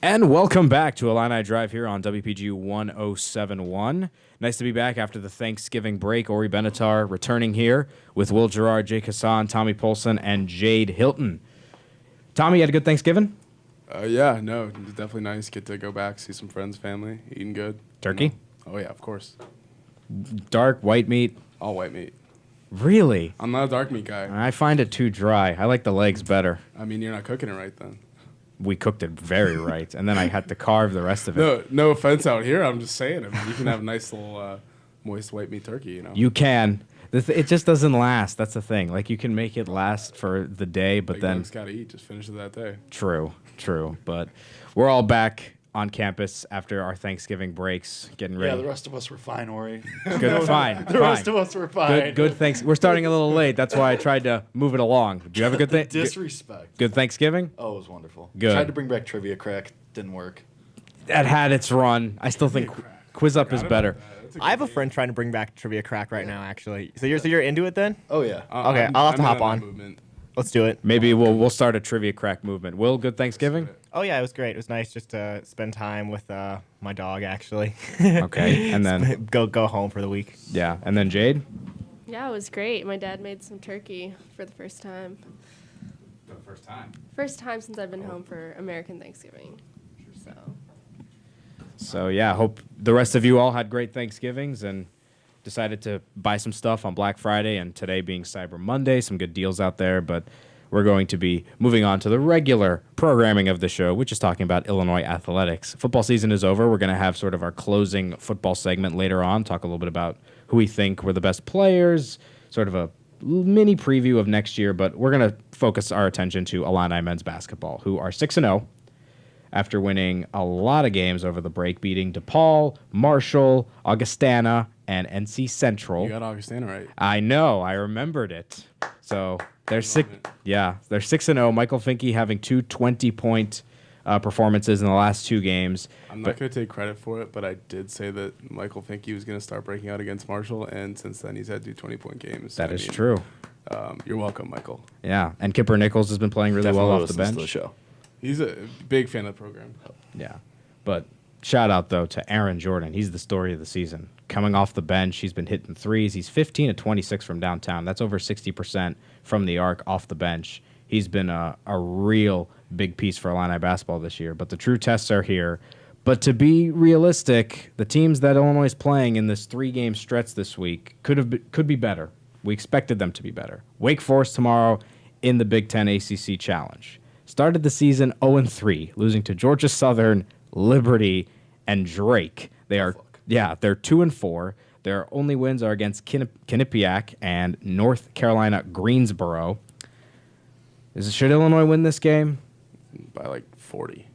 And welcome back to Illini Drive here on WPGU 1071. Nice to be back after the Thanksgiving break. Ori Benatar returning here with Will Gerard, Jake Hassan, Tommy Polson, and Jade Hilton. Tommy, you had a good Thanksgiving? Yeah, no, it was definitely nice. Get to go back, see some friends, family, eating good. Turkey? Oh, yeah, of course. Dark, white meat? All white meat. Really? I'm not a dark meat guy. I find it too dry. I like the legs better. I mean, you're not cooking it right then. We cooked it very right, and then I had to carve the rest of it. No offense out here. I'm just saying. I mean, you can have a nice little moist white meat turkey, you know. You can. It just doesn't last. That's the thing. Like, you can make it last for the day, but Big then... dog's got to eat. Just finish it that day. True. But we're all back on campus after our Thanksgiving breaks, getting ready. Yeah, the rest of us were fine, Ori. Good, fine. The rest of us were fine. Good. Thanks. We're starting a little late. That's why I tried to move it along. Do you have a good thing? Disrespect. Good Thanksgiving? Oh, it was wonderful. Good. Tried to bring back Trivia Crack. Didn't work. That had its run. I still think Quiz Up is better. I have a friend trying to bring back Trivia Crack right now, actually. So you're into it then? Oh, yeah. Okay, I'll have to hop on. Movement. Let's do it. Maybe we'll start a Trivia Crack movement. Will, good Thanksgiving? Oh yeah, it was great. It was nice just to spend time with my dog, actually. Okay, and then go home for the week. yeah, and then Jade. Yeah, it was great. My dad made some turkey for the first time. For the first time. First time since I've been home for American Thanksgiving. So yeah, hope the rest of you all had great Thanksgivings and decided to buy some stuff on Black Friday, and today being Cyber Monday, some good deals out there, but we're going to be moving on to the regular programming of the show, which is talking about Illinois athletics. Football season is over. We're going to have sort of our closing football segment later on, talk a little bit about who we think were the best players, sort of a mini preview of next year, but we're going to focus our attention to Illini men's basketball, who are 6-0 after winning a lot of games over the break, beating DePaul, Marshall, Augustana, and NC Central. You got Augustana right. I know. I remembered it. So they're six. Yeah, they're 6-0. Michael Finke having two 20-point performances in the last two games. I'm not going to take credit for it, but I did say that Michael Finke was going to start breaking out against Marshall, and since then he's had 2 20-point games. That is true. You're welcome, Michael. Yeah, and Kipper Nichols has been playing really Definitely well off the listens bench. to the show. He's a big fan of the program. Yeah, but shout out though to Aaron Jordan. He's the story of the season. Coming off the bench, he's been hitting threes. He's 15 of 26 from downtown. That's over 60% from the arc off the bench. He's been a real big piece for Illini basketball this year. But the true tests are here. But to be realistic, the teams that Illinois is playing in this 3-game stretch this week could be better. We expected them to be better. Wake Forest tomorrow in the Big Ten ACC Challenge. Started the season 0-3, losing to Georgia Southern, Liberty, and Drake. They're 2-4. Their only wins are against Quinnipiac and North Carolina Greensboro. Should Illinois win this game? By like 40.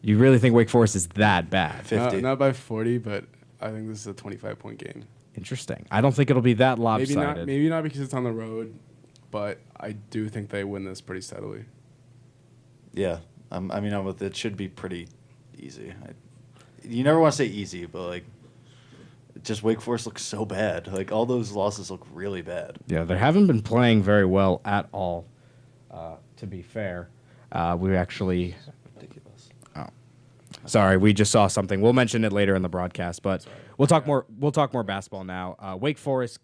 You really think Wake Forest is that bad? 50. Not by 40, but I think this is a 25-point game. Interesting. I don't think it'll be that lopsided. Maybe not because it's on the road, but I do think they win this pretty steadily. Yeah. It should be pretty easy. You never want to say easy, but, like, just Wake Forest looks so bad. Like, all those losses look really bad. Yeah, they haven't been playing very well at all, to be fair. We actually... Ridiculous. Oh. Sorry, we just saw something. We'll mention it later in the broadcast, but we'll talk more basketball now. Wake Forest...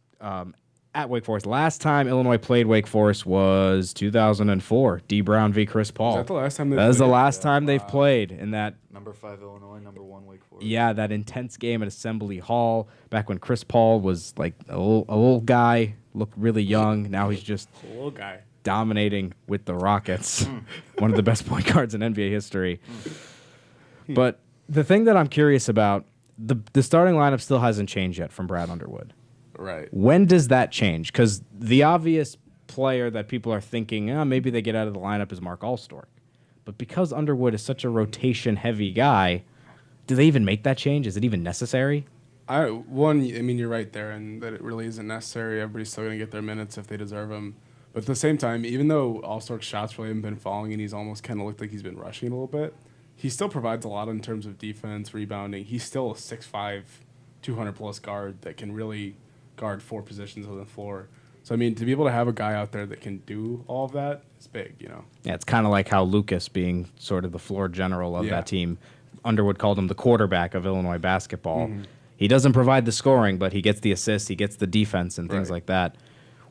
at Wake Forest. Last time Illinois played Wake Forest was 2004. D. Brown v. Chris Paul. Is that the last time That is the last time they've played in that. Number 5 Illinois, number 1 Wake Forest. Yeah, that intense game at Assembly Hall back when Chris Paul was like a little guy, looked really young. Now he's just A little guy. dominating with the Rockets. One of the best point guards in NBA history. But the thing that I'm curious about, the starting lineup still hasn't changed yet from Brad Underwood. Right. When does that change? Because the obvious player that people are thinking, maybe they get out of the lineup is Mark Allstork. But because Underwood is such a rotation-heavy guy, do they even make that change? Is it even necessary? You're right there, and that it really isn't necessary. Everybody's still going to get their minutes if they deserve them. But at the same time, even though Allstork's shots really haven't been falling and he's almost kind of looked like he's been rushing a little bit, he still provides a lot in terms of defense, rebounding. He's still a 6'5", 200-plus guard that can really guard 4 positions on the floor. So, I mean, to be able to have a guy out there that can do all of that is big, Yeah, it's kind of like how Lucas, being sort of the floor general of Yeah. that team, Underwood called him the quarterback of Illinois basketball. Mm-hmm. He doesn't provide the scoring, but he gets the assists, he gets the defense and things Right. like that.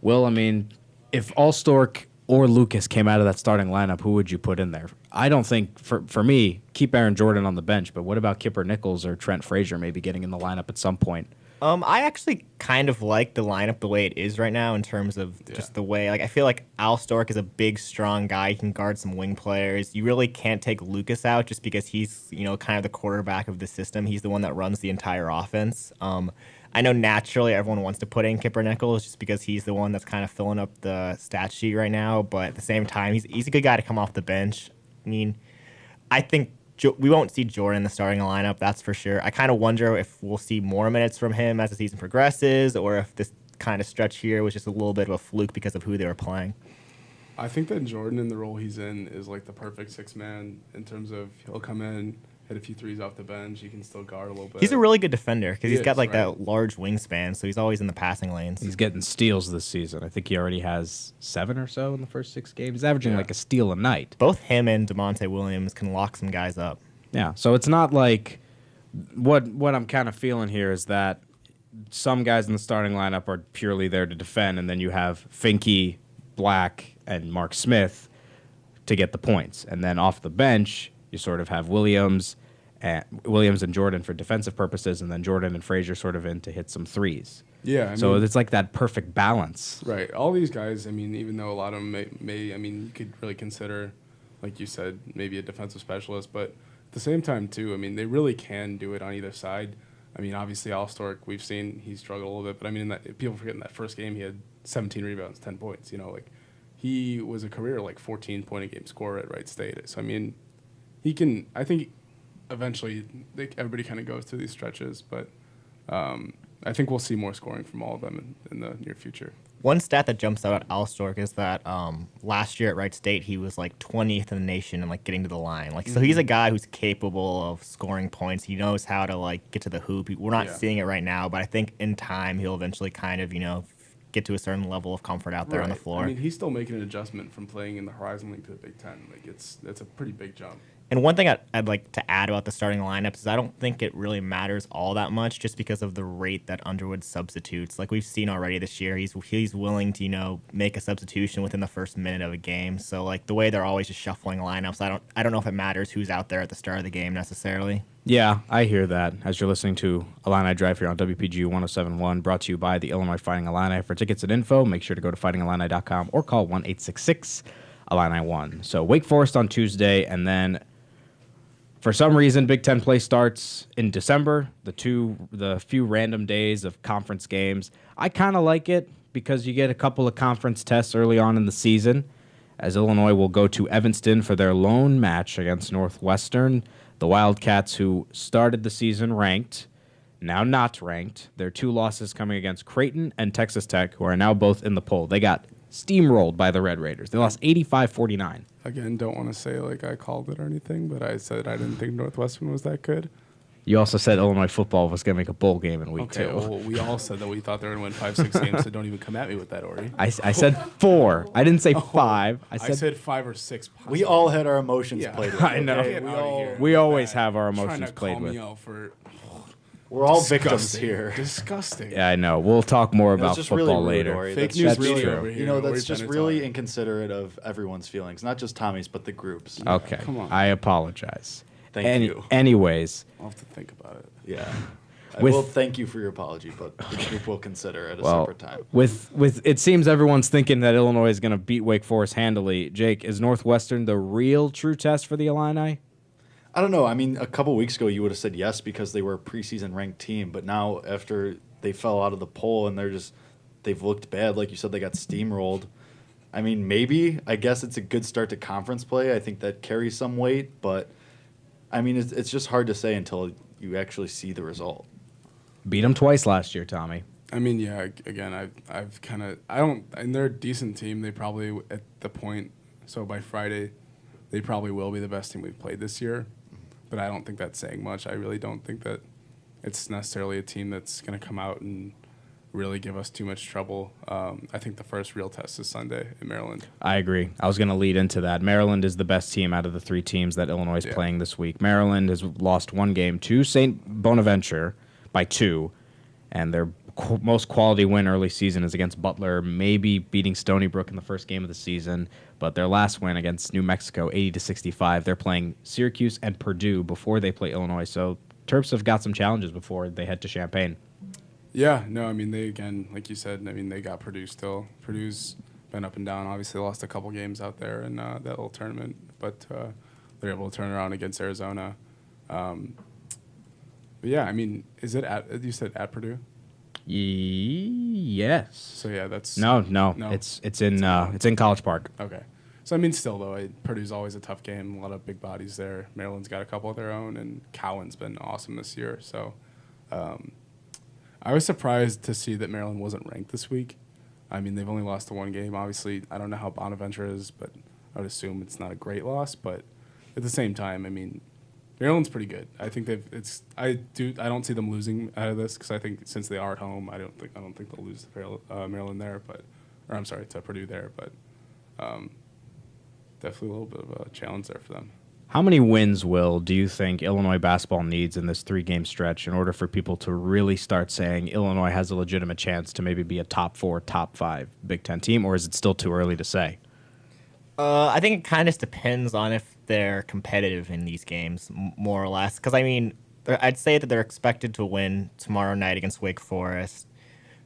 Will, I mean, if Allstork or Lucas came out of that starting lineup, who would you put in there? I don't think, for me, keep Aaron Jordan on the bench, but what about Kipper Nichols or Trent Frazier maybe getting in the lineup at some point? I actually kind of like the lineup the way it is right now in terms of just the way, like, I feel like Al Stork is a big, strong guy. He can guard some wing players. You really can't take Lucas out just because he's, kind of the quarterback of the system. He's the one that runs the entire offense. I know naturally everyone wants to put in Kipper Nichols just because he's the one that's kind of filling up the stat sheet right now. But at the same time, he's a good guy to come off the bench. I mean, I think we won't see Jordan in the starting lineup, that's for sure. I kind of wonder if we'll see more minutes from him as the season progresses, or if this kind of stretch here was just a little bit of a fluke because of who they were playing. I think that Jordan, in the role he's in, is like the perfect six-man in terms of he'll come in, hit a few threes off the bench, he can still guard a little bit. He's a really good defender because he's got like right. that large wingspan, so he's always in the passing lanes. He's getting steals this season. I think he already has 7 or so in the first 6 games. He's averaging like a steal a night. Both him and DeMonte Williams can lock some guys up. Yeah, so it's not like what I'm kind of feeling here is that some guys in the starting lineup are purely there to defend, and then you have Finke, Black, and Mark Smith to get the points. And then off the bench, you sort of have Williams and Jordan for defensive purposes, and then Jordan and Frazier sort of in to hit some threes. Yeah. So it's like that perfect balance. Right. All these guys, I mean, even though a lot of them may you could really consider, like you said, maybe a defensive specialist, but at the same time, too, I mean, they really can do it on either side. I mean, obviously, Allstork, we've seen he struggled a little bit, but I mean, people forget in that first game he had 17 rebounds, 10 points. He was a career 14-point-a-game scorer at Wright State. So I mean, he can. I think eventually everybody kind of goes through these stretches, but I think we'll see more scoring from all of them in the near future. One stat that jumps out at Al Stork is that last year at Wright State he was 20th in the nation and getting to the line. So he's a guy who's capable of scoring points. He knows how to get to the hoop. We're not seeing it right now, but I think in time he'll eventually kind of get to a certain level of comfort out there on the floor. I mean, he's still making an adjustment from playing in the Horizon League to the Big Ten. That's a pretty big jump. And one thing I'd like to add about the starting lineups is I don't think it really matters all that much just because of the rate that Underwood substitutes. Like we've seen already this year, he's willing to make a substitution within the first minute of a game. So the way they're always just shuffling lineups, I don't know if it matters who's out there at the start of the game necessarily. Yeah, I hear that. As you're listening to Illini Drive here on WPGU 107.1, brought to you by the Illinois Fighting Illini. For tickets and info, make sure to go to fightingillini.com or call 1-866-Illini-1. So Wake Forest on Tuesday, and then for some reason, Big Ten play starts in December, the few random days of conference games. I kind of like it because you get a couple of conference tests early on in the season, as Illinois will go to Evanston for their lone match against Northwestern. The Wildcats, who started the season ranked, now not ranked. Their 2 losses coming against Creighton and Texas Tech, who are now both in the poll. They got steamrolled by the Red Raiders. They lost 85-49. Again, don't want to say I called it or anything, but I said I didn't think Northwestern was that good. You also said Illinois football was going to make a bowl game in week 2. Well, we all said that we thought they were going to win 5-6 games, so don't even come at me with that, Ori. I said 4. I didn't say 5. I said 5 or 6. We all had our emotions played with. I know. Okay? We always have our emotions trying to played call with. Me out for We're all disgusting. victims here. Disgusting. Yeah, I know. We'll talk more That's about just football really rude, later. Ori. Fake That's news just media really, over here. that's Ori's just trying to really talk. inconsiderate of everyone's feelings, not just Tommy's, but the group's. Okay. Come on. I apologize. Thank you. Anyways, I'll have to think about it. Yeah. I With- will thank you for your apology, but the group will consider it a well, separate time. with it seems everyone's thinking that Illinois is going to beat Wake Forest handily. Jake, is Northwestern the real true test for the Illini? I don't know. I mean, a couple weeks ago you would have said yes because they were a preseason ranked team, but now after they fell out of the poll and they've looked bad, like you said, they got steamrolled. I mean, maybe. I guess it's a good start to conference play. I think that carries some weight, but I mean, it's just hard to say until you actually see the result. Beat them twice last year, Tommy. I mean, yeah. Again, I've kind of and they're a decent team. They probably at the point. So by Friday, they probably will be the best team we've played this year. But I don't think that's saying much. I really don't think that it's necessarily a team that's going to come out and really give us too much trouble. I think the first real test is Sunday in Maryland. I agree. I was going to lead into that. Maryland is the best team out of the 3 teams that Illinois is playing this week. Maryland has lost 1 game to St. Bonaventure by 2, and their most quality win early season is against Butler, maybe beating Stony Brook in the first game of the season. But their last win against New Mexico, 80-65. They're playing Syracuse and Purdue before they play Illinois. So Terps have got some challenges before they head to Champaign. Yeah, no, I mean, they, again, like you said, I mean, they got Purdue still. Purdue's been up and down. Obviously, lost a couple games out there in that little tournament, but they're able to turn around against Arizona. But yeah, I mean, is it at, you said at Purdue? Yes. So yeah, that's No. It's in College Park. okay. So I mean, still though, Purdue's always a tough game. A lot of big bodies there. Maryland's got a couple of their own, and Cowan's been awesome this year. So I was surprised to see that Maryland wasn't ranked this week. I mean, they've only lost to 1 game. Obviously, I don't know how Bonaventure is, but I would assume it's not a great loss. But at the same time, I mean, Maryland's pretty good. I think I don't see them losing out of this because I think since they are at home, I don't think they'll lose to Maryland there. To Purdue there. But definitely a little bit of a challenge there for them. How many wins, Will, do you think Illinois basketball needs in this 3-game stretch in order for people to really start saying Illinois has a legitimate chance to maybe be a top 4, top 5 Big Ten team, or is it still too early to say? I think it kind of depends on if they're competitive in these games, more or less. Because, I mean, I'd say that they're expected to win tomorrow night against Wake Forest.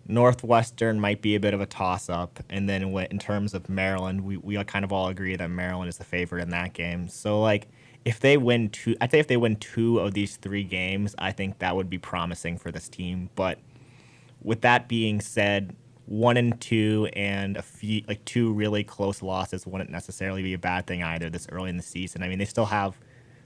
Northwestern might be a bit of a toss-up. And then in terms of Maryland, we kind of all agree that Maryland is the favorite in that game. So, like, if they win 2 of these 3 games, I think that would be promising for this team. But with that being said, 1 and 2 and a few, like 2 really close losses wouldn't necessarily be a bad thing either this early in the season. I mean, they still have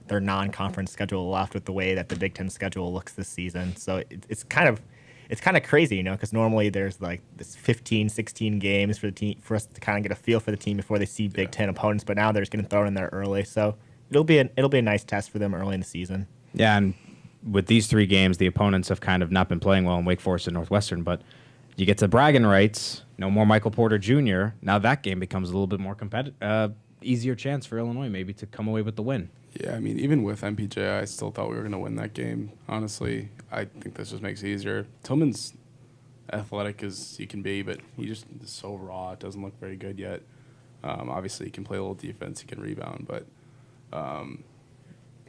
their non-conference schedule left with the way that the Big Ten schedule looks this season. So it's kind of crazy, you know, because normally there's like this 15, 16 games for the team for us to kind of get a feel for the team before they see Big Ten opponents. But now they're just getting thrown in there early, so it'll be a nice test for them early in the season. Yeah, and with these 3 games, the opponents have kind of not been playing well in Wake Forest and Northwestern, but you get to bragging rights, no more Michael Porter Jr. Now that game becomes a little bit more competitive, easier chance for Illinois maybe to come away with the win. Yeah, I mean, even with MPJ, I still thought we were going to win that game. Honestly, I think this just makes it easier. Tillman's athletic as he can be, but he just is so raw. It doesn't look very good yet. Obviously, he can play a little defense. He can rebound, but I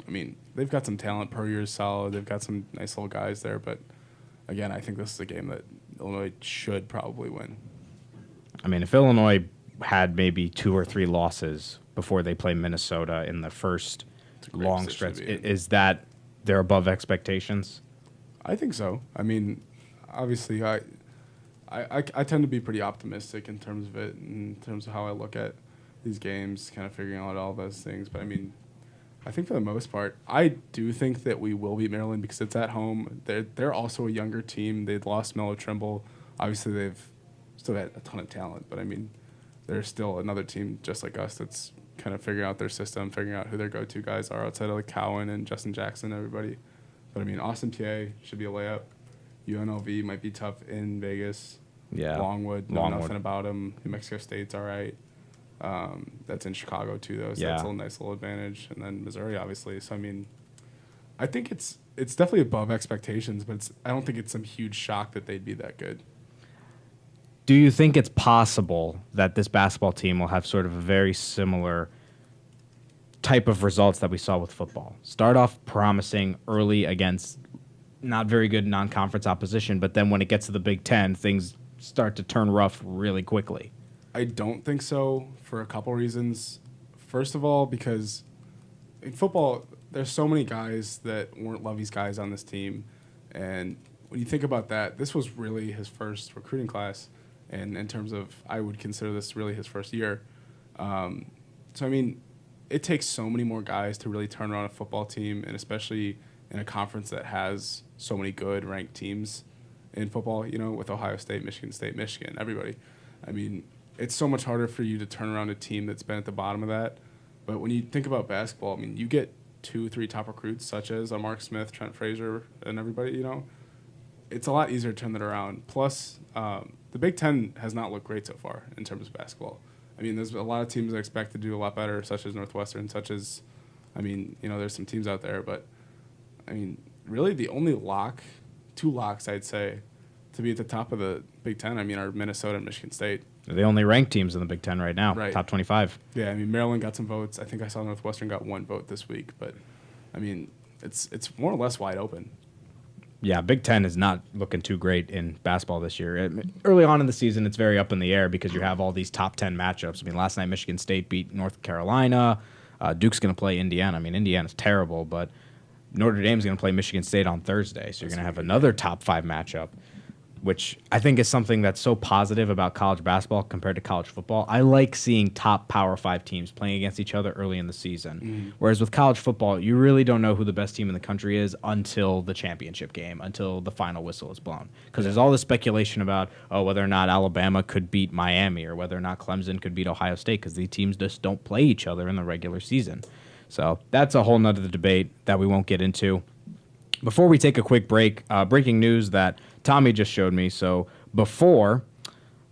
mean, they've got some talent. Puryear is solid. They've got some nice little guys there, but again, I think this is a game that Illinois should probably win. I mean, if Illinois had maybe 2 or 3 losses before they play Minnesota in the first long stretch, is that they're above expectations? I think so. I mean, obviously, I tend to be pretty optimistic in terms of it, in terms of how I look at these games, kind of figuring out all those things. But I mean, I think for the most part, I do think that we will beat Maryland because it's at home. They're also a younger team. They'd lost Melo Trimble. Obviously, they've still got a ton of talent, but I mean, they're still another team just like us that's kind of figuring out their system, figuring out who their go-to guys are outside of like Cowan and Justin Jackson, everybody. But I mean, Austin Peay should be a layup. UNLV might be tough in Vegas. Yeah. Longwood, know nothing about them. New Mexico State's all right. That's in Chicago too, though, so that's a nice little advantage. And then Missouri, obviously. So I mean, I think it's definitely above expectations, but I don't think it's some huge shock that they'd be that good. Do you think it's possible that this basketball team will have sort of a very similar type of results that we saw with football? Start off promising early against not very good non-conference opposition, but then when it gets to the Big Ten, things start to turn rough really quickly. I don't think so for a couple reasons. First of all, because in football, there's so many guys that weren't Lovey's guys on this team. And when you think about that, this was really his first recruiting class. And in terms of, I would consider this really his first year. So, I mean, it takes so many more guys to really turn around a football team, and especially in a conference that has so many good ranked teams in football, you know, with Ohio State, Michigan, everybody. I mean, it's so much harder for you to turn around a team that's been at the bottom of that. But when you think about basketball, I mean, you get 2, 3 top recruits, such as Mark Smith, Trent Frazier, and everybody, you know. it's a lot easier to turn that around. Plus, the Big Ten has not looked great so far in terms of basketball. I mean, there's a lot of teams that expect to do a lot better, such as Northwestern, there's some teams out there. But, I mean, really the only two locks, I'd say, to be at the top of the Big Ten, are Minnesota and Michigan State. They're the only ranked teams in the Big Ten right now, Right. top 25. Yeah, Maryland got some votes. I think I saw Northwestern got 1 vote this week. But, it's more or less wide open. Yeah, Big Ten is not looking too great in basketball this year. Early on in the season, it's very up in the air because you have all these top 10 matchups. Last night Michigan State beat North Carolina. Duke's going to play Indiana. Indiana's terrible, but Notre Dame's going to play Michigan State on Thursday, so you're going to have another top 5 matchup, which I think is something that's so positive about college basketball compared to college football. I like seeing top Power 5 teams playing against each other early in the season. Whereas with college football, you really don't know who the best team in the country is until the championship game, until the final whistle is blown. Because there's all this speculation about whether or not Alabama could beat Miami or whether or not Clemson could beat Ohio State because these teams just don't play each other in the regular season. So that's a whole nother debate that we won't get into. Before we take a quick break, breaking news that Tommy just showed me. So before,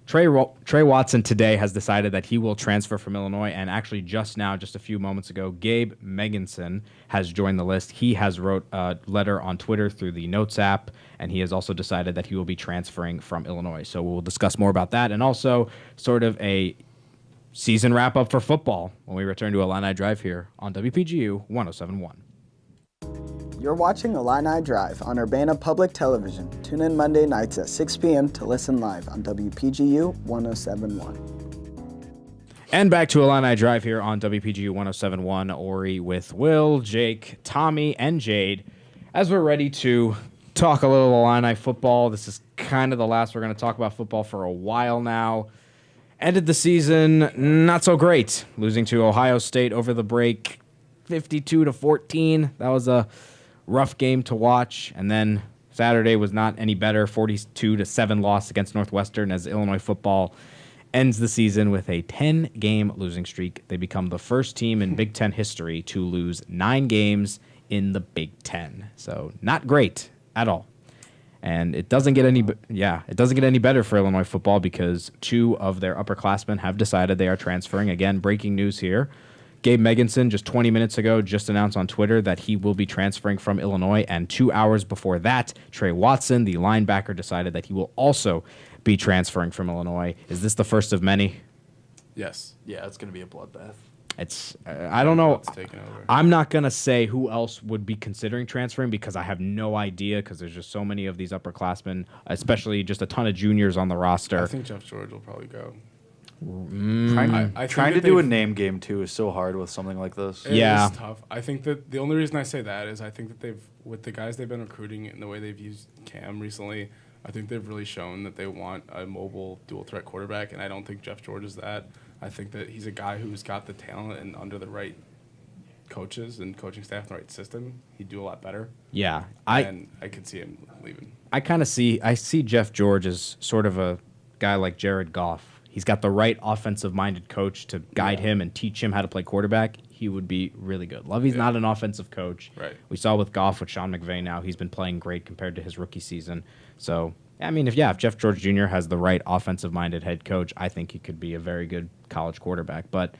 Trey Watson today has decided that he will transfer from Illinois, and actually just a few moments ago, Gabe Meganson has joined the list. He has wrote a letter on Twitter through the Notes app, and he has also decided that he will be transferring from Illinois. So we'll discuss more about that, and also sort of a season wrap-up for football when we return to Illini Drive here on WPGU 107.1. You're watching Illini Drive on Urbana Public Television. Tune in Monday nights at 6 p.m. to listen live on WPGU 107.1. And back to Illini Drive here on WPGU 107.1. Ori with Will, Jake, Tommy, and Jade. As we're ready to talk a little Illini football, this is kind of the last we're going to talk about football for a while now. Ended the season not so great, losing to Ohio State over the break, 52-14. That was a rough game to watch. And then Saturday was not any better, 42-7 loss against Northwestern as Illinois football ends the season with a 10-game losing streak. They become the first team in Big Ten history to lose 9 games in the Big Ten. So not great at all. And it doesn't get any better for Illinois football because 2 of their upperclassmen have decided they are transferring. Again, breaking news here. Gabe Meganson, just 20 minutes ago, just announced on Twitter that he will be transferring from Illinois. And 2 hours before that, Trey Watson, the linebacker, decided that he will also be transferring from Illinois. Is this the first of many? Yes. Yeah, it's going to be a bloodbath. It's I don't know. It's taken over. I'm not going to say who else would be considering transferring because I have no idea because there's just so many of these upperclassmen, especially just a ton of juniors on the roster. I think Jeff George will probably go. Trying to do a name game, too, is so hard with something like this. It Yeah. is tough. I think that the only reason I say that is I think that with the guys they've been recruiting and the way they've used Cam recently, I think they've really shown that they want a mobile dual-threat quarterback, and I don't think Jeff George is that. I think that he's a guy who's got the talent and under the right coaches and coaching staff and the right system, he'd do a lot better. Yeah, And I could see him leaving. I see Jeff George as sort of a guy like Jared Goff. He's got the right offensive-minded coach to guide him and teach him how to play quarterback. He would be really good. Lovey's not an offensive coach. Right. We saw with Goff with Sean McVay now. He's been playing great compared to his rookie season. So, if Jeff George Jr. has the right offensive-minded head coach, I think he could be a very good college quarterback. But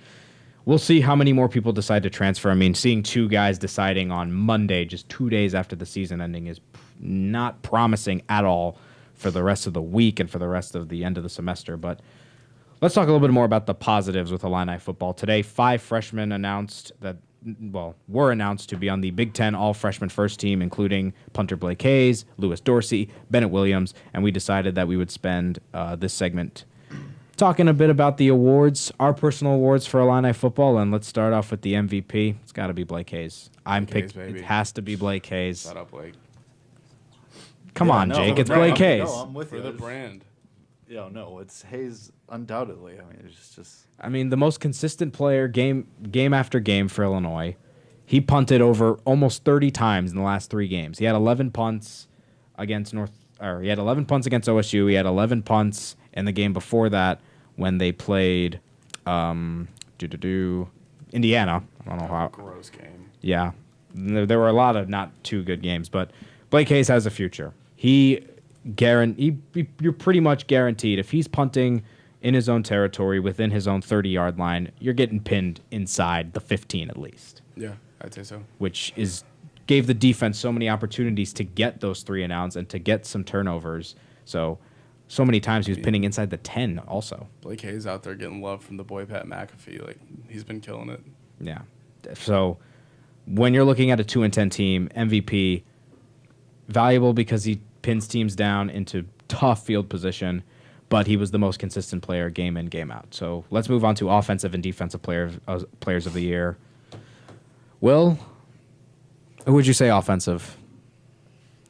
we'll see how many more people decide to transfer. Seeing 2 guys deciding on Monday, just 2 days after the season ending, is not promising at all for the rest of the week and for the rest of the end of the semester. But let's talk a little bit more about the positives with Illini football. Today, 5 freshmen were announced to be on the Big Ten all-freshman first team, including punter Blake Hayes, Lewis Dorsey, Bennett Williams, and we decided that we would spend this segment talking a bit about the awards, our personal awards for Illini football, and let's start off with the MVP. It's got to be Blake Hayes. It has to be Blake Hayes. Shut up, Blake. Come on, Jake. It's Blake Hayes. No, I'm with For you. the brand. Yeah, no, it's Hayes undoubtedly. It's just. The most consistent player game after game for Illinois. He punted over almost 30 times in the last 3 games. He had 11 punts against he had 11 punts against OSU. He had 11 punts in the game before that when they played Indiana. I don't know how. Gross game. Yeah. There were a lot of not too good games, but Blake Hayes has a future. He you're pretty much guaranteed if he's punting in his own territory within his own 30-yard line, you're getting pinned inside the 15 at least. Yeah, I'd say so. Which gave the defense so many opportunities to get those 3 and outs and to get some turnovers. So many times he was pinning inside the 10 also. Blake Hayes out there getting love from the boy Pat McAfee. Like, he's been killing it. Yeah. So when you're looking at a 2-10 team, MVP, valuable because he pins teams down into tough field position, but he was the most consistent player game in, game out. So let's move on to offensive and defensive players of the year. Will, who would you say offensive?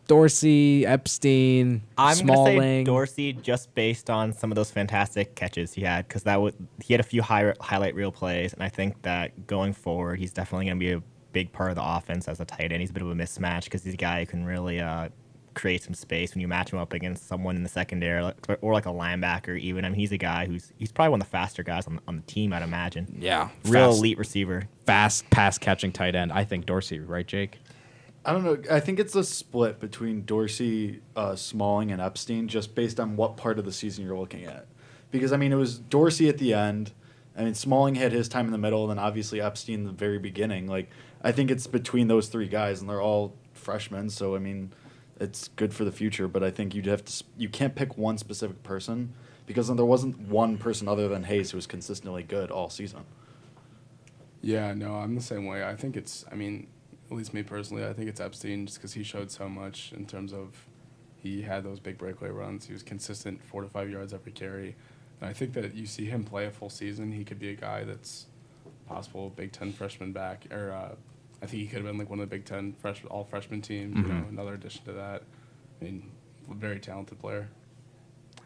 Dorsey, Epstein, I'm Smalling. gonna say Dorsey just based on some of those fantastic catches he had, because he had a few highlight reel plays, and I think that going forward he's definitely gonna be a big part of the offense as a tight end. He's a bit of a mismatch because he's a guy who can really create some space when you match him up against someone in the secondary or like a linebacker even. I mean, he's a guy he's probably one of the faster guys on the team, I'd imagine. Yeah, real elite receiver, fast pass catching tight end. I think Dorsey, right, Jake? I don't know. I think it's a split between Dorsey, Smalling, and Epstein, just based on what part of the season you're looking at. Because, I mean, it was Dorsey at the end. I mean, Smalling had his time in the middle, and then obviously Epstein in the very beginning. Like, I think it's between those 3 guys, and they're all freshmen. So, I mean, it's good for the future. But I think you can't pick one specific person, because then there wasn't one person other than Hayes who was consistently good all season. Yeah, no, I'm the same way. I think at least me personally, I think it's Epstein just because he showed so much in terms of he had those big breakaway runs. He was consistent 4 to 5 yards every carry. And I think that you see him play a full season, he could be a guy that's possible Big Ten freshman back. Or I think he could have been like one of the Big Ten all freshman teams, another addition to that. I mean, very talented player.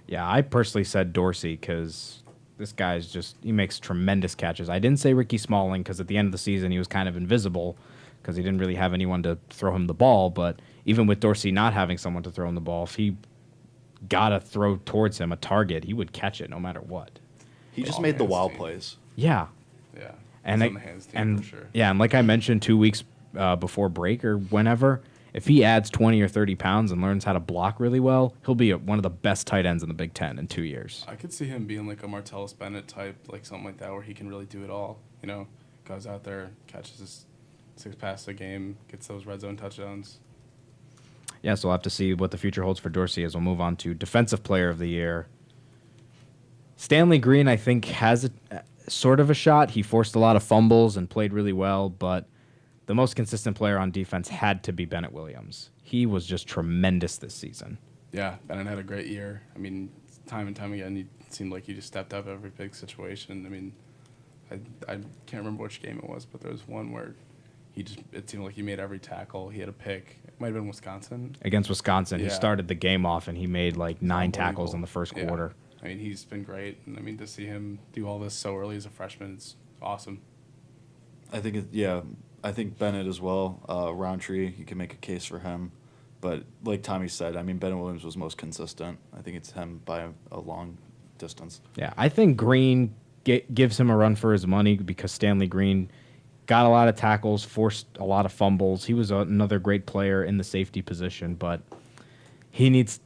Yeah, I personally said Dorsey because this guy's he makes tremendous catches. I didn't say Ricky Smalling because at the end of the season he was kind of invisible, because he didn't really have anyone to throw him the ball. But even with Dorsey not having someone to throw him the ball, if he got to throw towards him a target, he would catch it no matter what. He just made the wild plays. Yeah. Yeah. And on the hands team for sure. Yeah, and like I mentioned 2 weeks before break or whenever, if he adds 20 or 30 pounds and learns how to block really well, he'll be one of the best tight ends in the Big Ten in 2 years. I could see him being like a Martellus Bennett type, like something like that, where he can really do it all. Goes out there, catches his 6 passes a game, gets those red zone touchdowns. Yeah, so we'll have to see what the future holds for Dorsey as we'll move on to Defensive Player of the Year. Stanley Green, I think, has sort of a shot. He forced a lot of fumbles and played really well, but the most consistent player on defense had to be Bennett Williams. He was just tremendous this season. Yeah, Bennett had a great year. I mean, time and time again, he seemed like he just stepped up every big situation. I mean, I can't remember which game it was, but there was one where it seemed like he made every tackle. He had a pick. It might have been Wisconsin. Against Wisconsin, Yeah. He started the game off, and he made like 9 tackles in the first quarter. I mean, he's been great. And, I mean, to see him do all this so early as a freshman, it's awesome. I think Bennett as well. Roundtree, you can make a case for him. But like Tommy said, I mean, Bennett Williams was most consistent. I think it's him by a long distance. Yeah, I think Green gives him a run for his money because Stanley Green got a lot of tackles, forced a lot of fumbles. He was another great player in the safety position, but he needs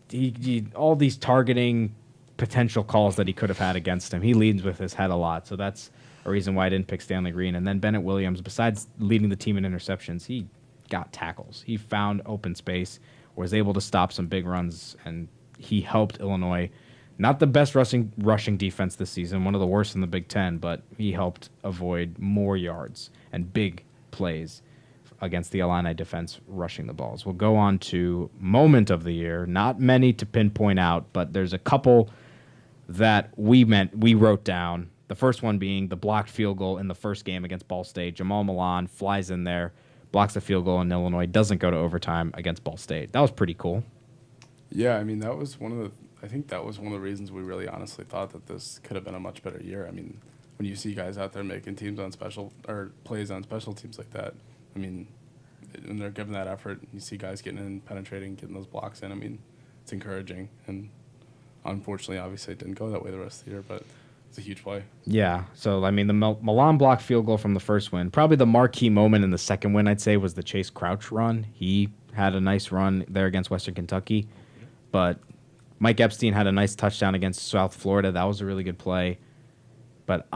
all these targeting potential calls that he could have had against him. He leads with his head a lot, so that's a reason why I didn't pick Stanley Green. And then Bennett Williams, besides leading the team in interceptions, he got tackles. He found open space, was able to stop some big runs, and he helped Illinois. Not the best rushing defense this season, one of the worst in the Big Ten, but he helped avoid more yards and big plays against the Illini defense rushing the balls. We'll go on to Moment of the Year. Not many to pinpoint out, but there's a couple that we wrote down. The first one being the blocked field goal in the first game against Ball State. Jamal Milan flies in there, blocks the field goal, and Illinois doesn't go to overtime against Ball State. That was pretty cool. Yeah, I mean, that was one of the reasons we really honestly thought that this could have been a much better year. I mean, when you see guys out there making plays on special teams like that, I mean, when they're given that effort, you see guys getting in, penetrating, getting those blocks in. I mean, it's encouraging. And unfortunately, obviously, it didn't go that way the rest of the year, but it's a huge play. Yeah, so, I mean, the Milan blocked field goal from the first win. Probably the marquee moment in the second win, I'd say, was the Chase Crouch run. He had a nice run there against Western Kentucky. But Mike Epstein had a nice touchdown against South Florida. That was a really good play. But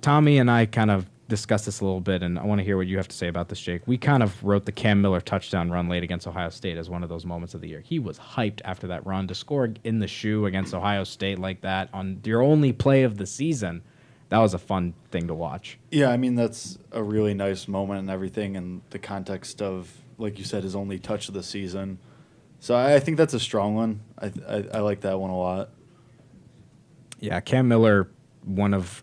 Tommy and I kind of discussed this a little bit, and I want to hear what you have to say about this, Jake. We kind of wrote the Cam Miller touchdown run late against Ohio State as one of those moments of the year. He was hyped after that run to score in the shoe against Ohio State like that on your only play of the season. That was a fun thing to watch. Yeah, I mean, that's a really nice moment and everything in the context of, like you said, his only touch of the season. So I think that's a strong one. I like that one a lot. Yeah, Cam Miller, one of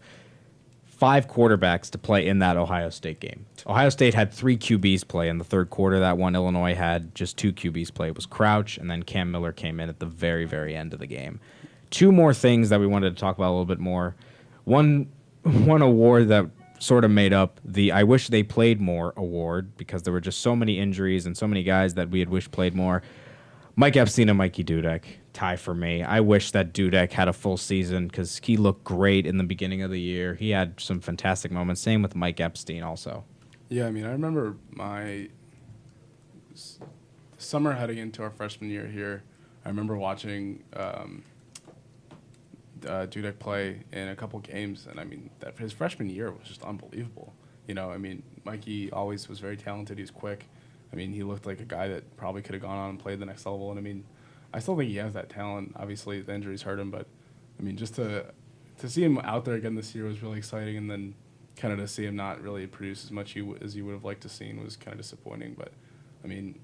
5 quarterbacks to play in that Ohio State game. Ohio State had 3 QBs play in the third quarter. That one, Illinois had just 2 QBs play. It was Crouch, and then Cam Miller came in at the very, very end of the game. 2 more things that we wanted to talk about a little bit more. One award that sort of made up the I wish they played more award because there were just so many injuries and so many guys that we had wished played more. Mike Epstein and Mikey Dudek tie for me. I wish that Dudek had a full season because he looked great in the beginning of the year. He had some fantastic moments. Same with Mike Epstein also. Yeah, I mean, I remember my summer heading into our freshman year here. I remember watching Dudek play in a couple games, and I mean, his freshman year was just unbelievable. You know, I mean, Mikey always was very talented. He was quick. I mean, he looked like a guy that probably could have gone on and played the next level. And I mean, I still think he has that talent. Obviously, the injuries hurt him, but I mean, just to see him out there again this year was really exciting. And then kind of to see him not really produce as much as you would have liked to seen was kind of disappointing. But I mean,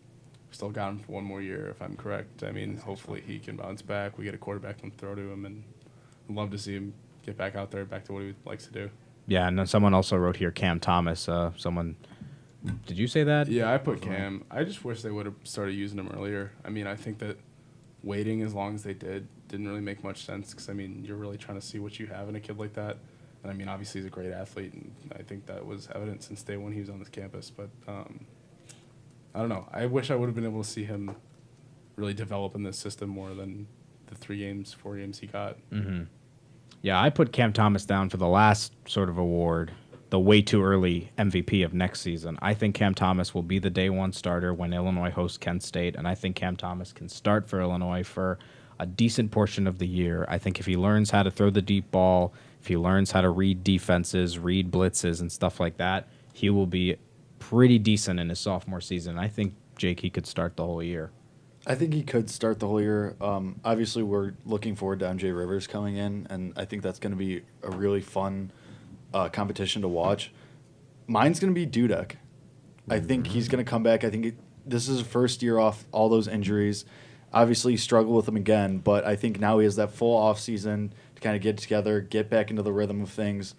we still got him for 1 more year, if I'm correct. I mean, hopefully he can bounce back. We get a quarterback and throw to him, and I'd love to see him get back out there, back to what he likes to do. Yeah, and then someone also wrote here Cam Thomas. Did you say that? Yeah, I put Cam. I just wish they would have started using him earlier. I mean, I think that waiting as long as they didn't really make much sense because, I mean, you're really trying to see what you have in a kid like that. And, I mean, obviously he's a great athlete, and I think that was evident since day one he was on this campus. But I don't know. I wish I would have been able to see him really develop in this system more than the 4 games he got. Mm-hmm. Yeah, I put Cam Thomas down for the last sort of award, the way too early MVP of next season. I think Cam Thomas will be the day 1 starter when Illinois hosts Kent State, and I think Cam Thomas can start for Illinois for a decent portion of the year. I think if he learns how to throw the deep ball, if he learns how to read defenses, read blitzes, and stuff like that, he will be pretty decent in his sophomore season. I think, Jake, he could start the whole year. I think he could start the whole year. Obviously, we're looking forward to MJ Rivers coming in, and I think that's going to be a really fun competition to watch. Mine's going to be Dudek. I think he's going to come back. I think this is his first year off all those injuries. Obviously, he struggled with them again, but I think now he has that full off season to kind of get together, get back into the rhythm of things.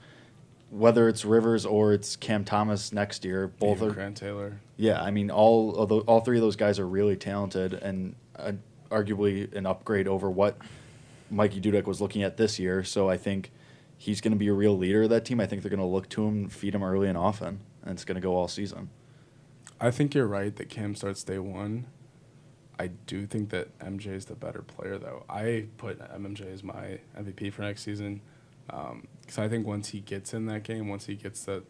Whether it's Rivers or it's Cam Thomas next year, both are Grant Taylor. Yeah, I mean, all 3 of those guys are really talented and arguably an upgrade over what Mikey Dudek was looking at this year. So I think he's going to be a real leader of that team. I think they're going to look to him, feed him early and often, and it's going to go all season. I think you're right that Cam starts day 1. I do think that MJ is the better player, though. I put MJ as my MVP for next season because I think once he gets in that game, once he gets that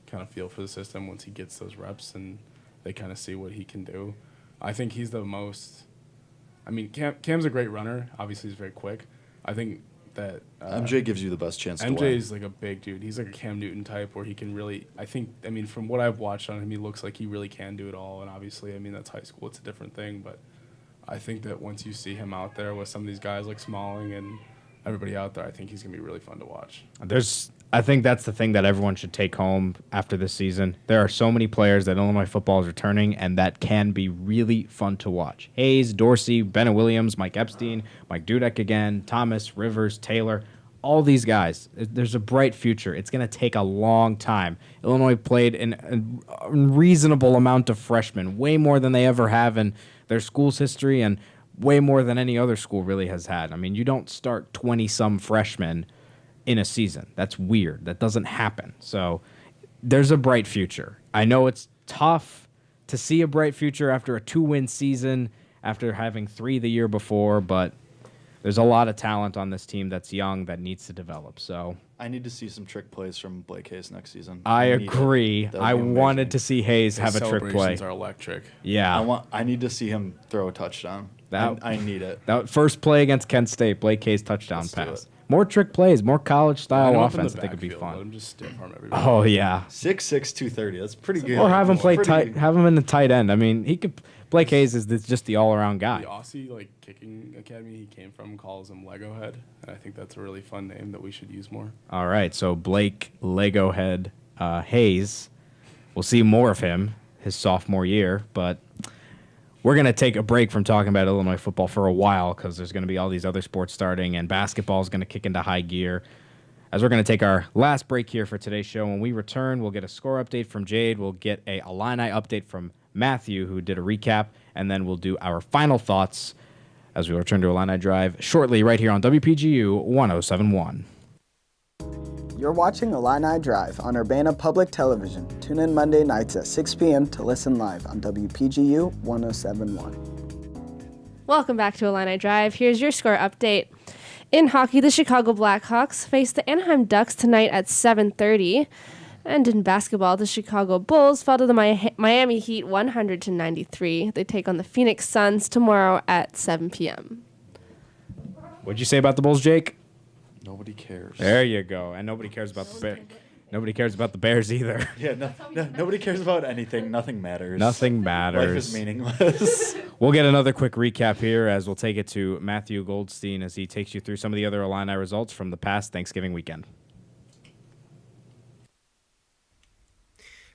kind of feel for the system, once he gets those reps and they kind of see what he can do, I think he's the most – I mean, Cam's a great runner. Obviously, he's very quick. I think that MJ gives you the best chance to win. MJ is like a big dude. He's like a Cam Newton type where he can really – I mean, from what I've watched on him, he looks like he really can do it all. And obviously, I mean, that's high school. It's a different thing. But I think that once you see him out there with some of these guys like Smalling and everybody out there, I think he's going to be really fun to watch. I think that's the thing that everyone should take home after this season. There are so many players that Illinois football is returning, and that can be really fun to watch. Hayes, Dorsey, Bennett Williams, Mike Epstein, Mike Dudek again, Thomas, Rivers, Taylor, all these guys. There's a bright future. It's going to take a long time. Illinois played a reasonable amount of freshmen, way more than they ever have in their school's history and way more than any other school really has had. I mean, you don't start 20-some freshmen in a season. That's weird. That doesn't happen. So there's a bright future. I know it's tough to see a bright future after a 2-win season, after having 3 the year before, but there's a lot of talent on this team that's young that needs to develop. So I need to see some trick plays from Blake Hayes next season. I agree. I wanted to see Hayes have a trick play. Celebrations are electric. Yeah. I need to see him throw a touchdown. I need it. That first play against Kent State, Blake Hayes touchdown Let's do pass. it. More trick plays, more college style Line him up in offense. the I think would be backfield, Let fun. him just stiff arm everybody. Oh yeah. 6'6", 230. That's pretty good. Or have him play Pretty- tight. Have him in the tight end. I mean, he could. Blake Hayes is just the all around guy. The Aussie kicking academy he came from calls him Lego Head, and I think that's a really fun name that we should use more. All right, so Blake Lego Head Hayes. We'll see more of him his sophomore year, but we're going to take a break from talking about Illinois football for a while because there's going to be all these other sports starting, and basketball is going to kick into high gear. As we're going to take our last break here for today's show, when we return, we'll get a score update from Jade. We'll get a Illini update from Matthew, who did a recap, and then we'll do our final thoughts as we return to Illini Drive shortly right here on WPGU 107.1. You're watching Illini Drive on Urbana Public Television. Tune in Monday nights at 6 p.m. to listen live on WPGU 107.1. Welcome back to Illini Drive. Here's your score update. In hockey, the Chicago Blackhawks face the Anaheim Ducks tonight at 7:30. And in basketball, the Chicago Bulls fall to the Miami Heat 100-93. They take on the Phoenix Suns tomorrow at 7 p.m. What'd you say about the Bulls, Jake? Nobody cares. There you go. And nobody cares about the Bears. Nobody cares about the Bears either. Yeah, nobody cares about anything. Nothing matters. Nothing matters. Life is meaningless. We'll get another quick recap here as we'll take it to Matthew Goldstein as he takes you through some of the other Illini results from the past Thanksgiving weekend.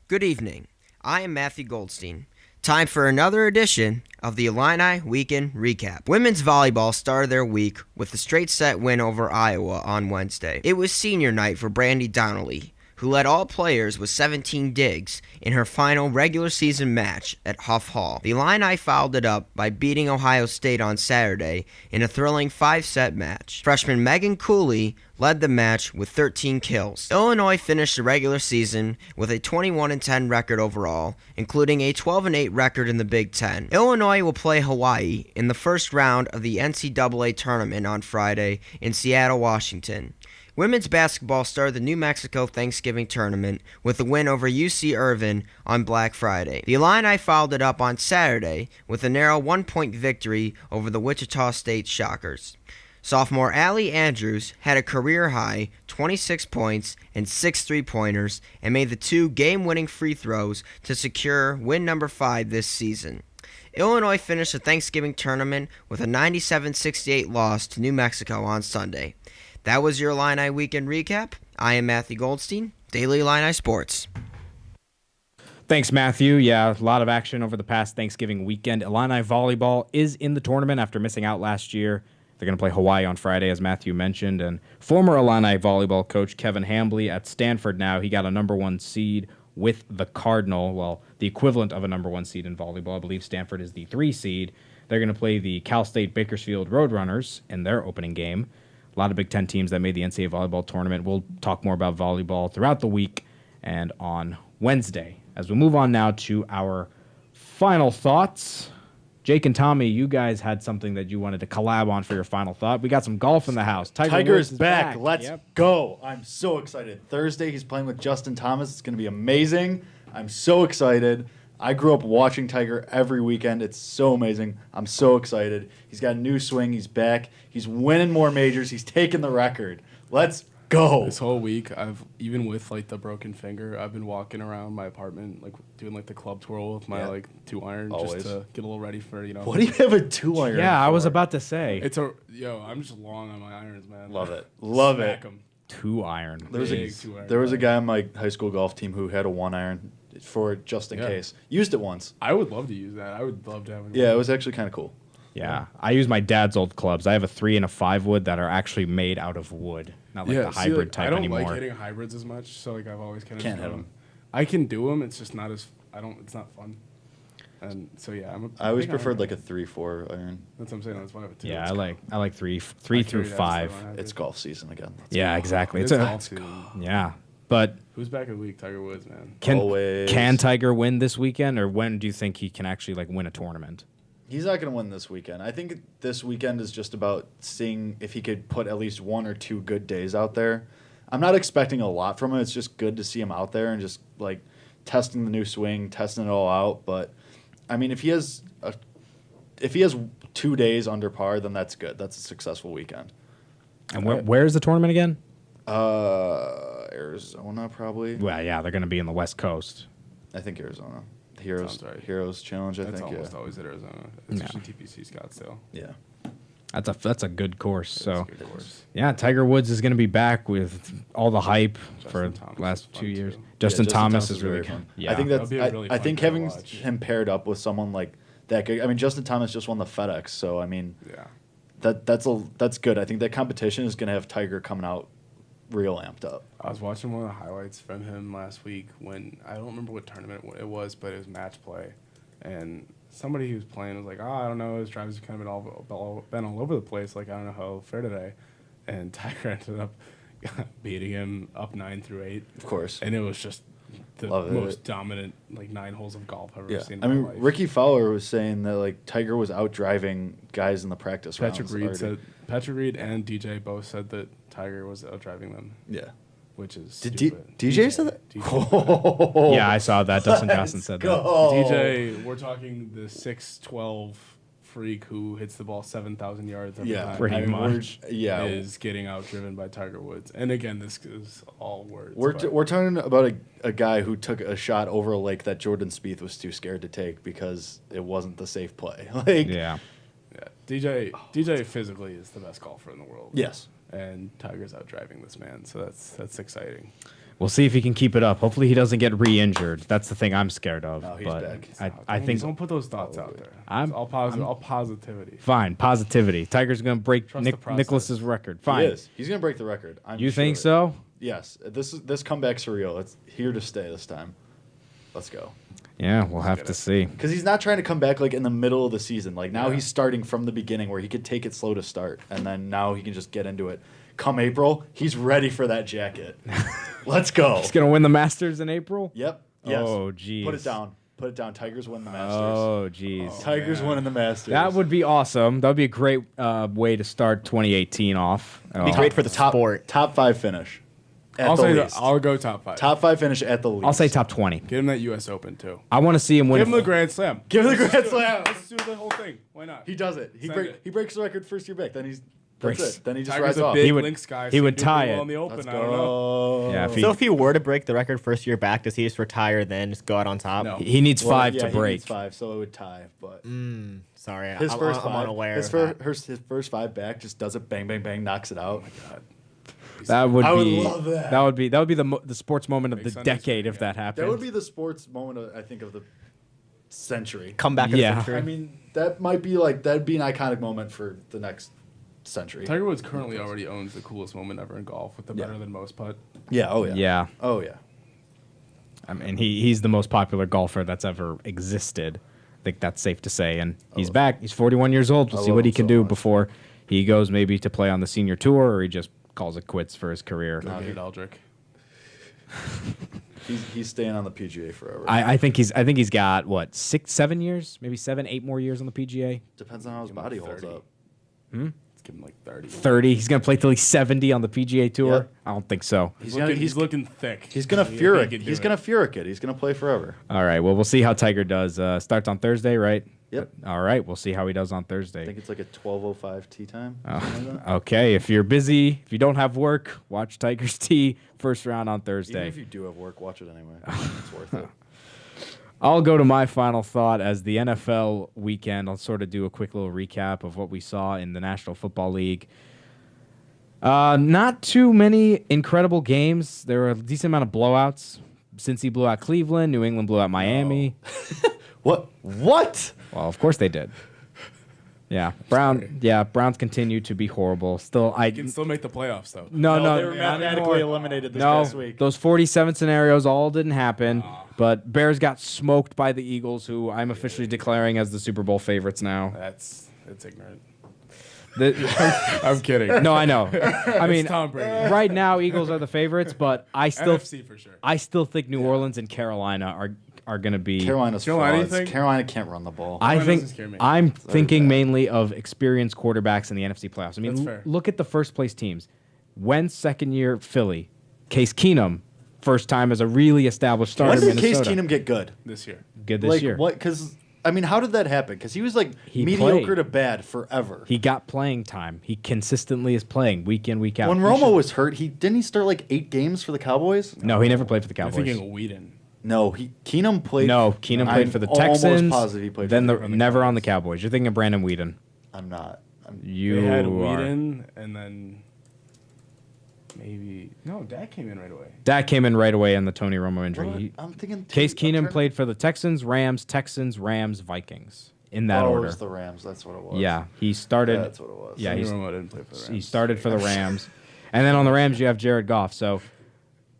Good evening. I am Matthew Goldstein. Time for another edition of the Illini Weekend Recap. Women's volleyball started their week with a straight set win over Iowa on Wednesday. It was senior night for Brandy Donnelly, who led all players with 17 digs in her final regular season match at Huff Hall. The Illini followed it up by beating Ohio State on Saturday in a thrilling 5-set match. Freshman Megan Cooley led the match with 13 kills. Illinois finished the regular season with a 21-10 record overall, including a 12-8 record in the Big Ten. Illinois will play Hawaii in the first round of the NCAA tournament on Friday in Seattle, Washington. Women's basketball started the New Mexico Thanksgiving tournament with a win over UC Irvine on Black Friday. The Illini followed it up on Saturday with a narrow 1-point victory over the Wichita State Shockers. Sophomore Allie Andrews had a career-high 26 points and 6 3-pointers and made the 2 game-winning free throws to secure win number 5 this season. Illinois finished the Thanksgiving tournament with a 97-68 loss to New Mexico on Sunday. That was your Illini Weekend Recap. I am Matthew Goldstein, Daily Illini Sports. Thanks, Matthew. Yeah, a lot of action over the past Thanksgiving weekend. Illini volleyball is in the tournament after missing out last year. They're going to play Hawaii on Friday, as Matthew mentioned. And former Illini volleyball coach Kevin Hambley at Stanford now, he got a number 1 seed with the Cardinal. Well, the equivalent of a number 1 seed in volleyball. I believe Stanford is the 3 seed. They're going to play the Cal State Bakersfield Roadrunners in their opening game. A lot of Big Ten teams that made the NCAA volleyball tournament. We'll talk more about volleyball throughout the week and on Wednesday. As we move on now to our final thoughts. Jake and Tommy, you guys had something that you wanted to collab on for your final thought. We got some golf in the house. Tiger Woods is back. Let's Yep. go. I'm so excited. Thursday, he's playing with Justin Thomas. It's going to be amazing. I'm so excited. I grew up watching Tiger every weekend. It's so amazing. I'm so excited. He's got a new swing. He's back. He's winning more majors. He's taking the record. Let's go. This whole week, even with the broken finger, I've been walking around my apartment, doing the club twirl with my 2-iron Always. just to get a little ready for What do you have a 2-iron Yeah, I was for? about to say. I'm just long on my irons, man. Love it. Love Smack it. 'em. 2-iron. There was, Big 2-iron. there was a guy on my high school golf team who had a 1-iron for just in case. Used it once. I would love to use that. I would love to have it. Yeah, it was actually kind of cool. Yeah, I use my dad's old clubs. I have a 3 and a 5 wood that are actually made out of wood, not like the hybrid type I don't anymore. like hitting hybrids as much, so I've always kind of Can't hit 'em. I can do them. It's just not as it's not fun. And so I always big preferred iron. a 3-4 iron. That's what I'm saying. That's why I have it too. Yeah, It's I like three I through carry that as 5. my hybrid. It's golf season again. Yeah, exactly. It's It's golf a season. yeah, but Who's back in the week? Tiger Woods, man. Always. can Tiger win this weekend, or when do you think he can actually win a tournament? He's not going to win this weekend. I think this weekend is just about seeing if he could put at least 1 or 2 good days out there. I'm not expecting a lot from him. It's just good to see him out there and just testing the new swing, testing it all out. But I mean, if he has if he has 2 days under par, then that's good. That's a successful weekend. And where's the tournament again? Arizona probably. Well, yeah, they're going to be in the West Coast. I think Arizona. Sounds right. Heroes Challenge. I That's think. almost always at Arizona. It's usually TPC Scottsdale. Yeah. That's a good course. So It's a good course. yeah, Tiger Woods is going to be back with all the hype for Thomas the last is 2 fun, years. too. Justin Yeah, Thomas is very really fun. fun. Yeah, I think That'll be a really I fun think guy to having watch. him paired up with someone like that good. I mean, Justin Thomas just won the FedEx, so I mean, Yeah. that's good. I think that competition is going to have Tiger coming out real amped up. I was watching one of the highlights from him last week when I don't remember what tournament it was, but it was match play, and somebody he was playing was like, "Oh, I don't know, his drives have kind of been all over the place. Like I don't know how fair today," and Tiger ended up beating him up 9 through 8. Of course. And it was just the Love it. most dominant 9 holes of golf I've ever seen. I in mean, my life. Ricky Fowler was saying that like Tiger was out driving guys in the practice Patrick rounds. Patrick Reed and DJ both said that Tiger was out driving them, Yeah. which is Did stupid. DJ say that? DJ. yeah, I saw that. Dustin Johnson said that. DJ, we're talking the 6'12" freak who hits the ball 7,000 yards every Yeah, time. pretty I mean, much. Yeah. is getting outdriven by Tiger Woods. And again, this is all words. We're but we're talking about a guy who took a shot over a lake that Jordan Spieth was too scared to take because it wasn't the safe play. Like Yeah. DJ physically is the best golfer in the world. Yes. And Tiger's out driving this man, so that's exciting. We'll see if he can keep it up. Hopefully, he doesn't get re-injured. That's the thing I'm scared of. No, he's but back. I think don't put those thoughts out there. I'm- It's all positive, all positivity. fine. Positivity. Tiger's going to break Trust the process. Nicholas's record. He Fine. is. He's gonna break the record. You think so? Yes. This comeback's real. It's here to stay this time. Let's go. Yeah, we'll have to see. Because he's not trying to come back like in the middle of the season. Like now Yeah. he's starting from the beginning where he could take it slow to start, and then now he can just get into it. Come April, he's ready for that jacket. Let's go. He's going to win the Masters in April? Yep. Yes. Oh, jeez. Put it down. Put it down. Tigers win the Masters. Oh, jeez. Tigers winning the Masters. That would be awesome. That would be a great way to start 2018 off. It'd be great for the sport. top 5 finish. At I'll the say least. I'll go top 5. Top 5 finish at the least. I'll say top 20. Get him that U.S. Open too. I want to see him win. Give him the Grand Slam. Give him the Grand Slam. Let's do the whole thing. Why not? He does it. Send it. He breaks the record first year back. Then that's Breaks. it. Then he just Tiger's rides a off. big He would- links guy. he so would do tie well it. in the Open. Let's I don't know. go. Yeah, if he- So if he were to break the record first year back, does he just retire then, just go out on top? No. He needs Well, 5 yeah, to he break. needs 5, so it would tie. But Sorry, his I'm, first I'm 5, unaware his, of that. his first 5 back just does it, bang, bang, bang, knocks it out. God. That would I would be love that. That would be the sports moment of Big the Sunday's decade pretty if that happened. That would be the sports moment, I think, of the century. Comeback of Yeah. the century. I mean, that'd be an iconic moment for the next century. Tiger Woods currently already owns the coolest moment ever in golf with the Yeah. better than most putt. Yeah. Oh yeah. Yeah. Oh yeah. I mean, he's the most popular golfer that's ever existed. I think that's safe to say. And he's back. He's 41 years old. We'll I see love what he him can so do much. before he goes maybe to play on the senior tour, or he just calls it quits for his career. Go get Aldrich. He's staying on the PGA forever. I think he's got what 6, 7 years, maybe 7, 8 more years on the PGA. Depends on how his Give him body holds 30. up. Let's give him like 30. 30. He's gonna play till he's 70 on the PGA tour. Yep. I don't think so. He's looking thick. He's gonna He Furyk. can do He's it. gonna Furyk it. He's gonna play forever. All right. Well, we'll see how Tiger does. Starts on Thursday, right? Yep. All right. We'll see how he does on I Thursday. think it's like a 12:05 tee time. Okay. If you're busy, if you don't have work, watch Tiger's Tee first round on Even Thursday. if you do have work, watch it anyway. It's worth it. I'll go to my final thought as the NFL weekend. I'll sort of do a quick little recap of what we saw in the National Football League. Not too many incredible games. There were a decent amount of blowouts. Cincy blew out Cleveland. New England blew out Miami. What? Well, of course they did. Yeah, Browns continue to be horrible. Still, He can still make the playoffs though. no, they were not mathematically anymore. eliminated this No, past week. those 47 scenarios all didn't happen. But Bears got smoked by the Eagles, who I'm officially declaring as the Super Bowl favorites now. It's ignorant. The- I'm kidding. no, I know. I mean, Tom Brady. right now Eagles are the favorites, but I still NFC for sure. I still think New Orleans and Carolina are going to be. Carolina's Carolina, frauds. you think? Carolina can't run the ball. I Carolina think doesn't scare me. I'm thinking bad. mainly of experienced quarterbacks in the NFC playoffs. I mean, That's fair. look at the first place teams. Wentz, second year Philly. Case Keenum, first time as a really established starter when in did Case Minnesota. Keenum get good? This year. Good this like year. what? Because I mean, how did that happen? Because he was like He mediocre played. to bad forever. He got playing time. He consistently is playing week in, week out. When He Romo should- was hurt, didn't he start like 8 games for the Cowboys? No, he never played for the I'm Cowboys. thinking of Whedon. No, Keenum played. No, Keenum played I'm for the almost Texans. positive he played then for the, the never on the Cowboys. Cowboys. You're thinking of Brandon Whedon. I'm not. You They had are. Whedon, and then maybe Dak came in right away. That came in right away on the Tony Romo injury. What? He- I'm thinking. Case I'm Keenum trying- played for the Texans, Rams, Vikings in that Oh, order. it was the Rams. That's what it was. Yeah, he started. That's what it was. Yeah, Tony he's, Romo didn't play for the Rams. he started for the Rams, and then on the Rams you have Jared Goff. So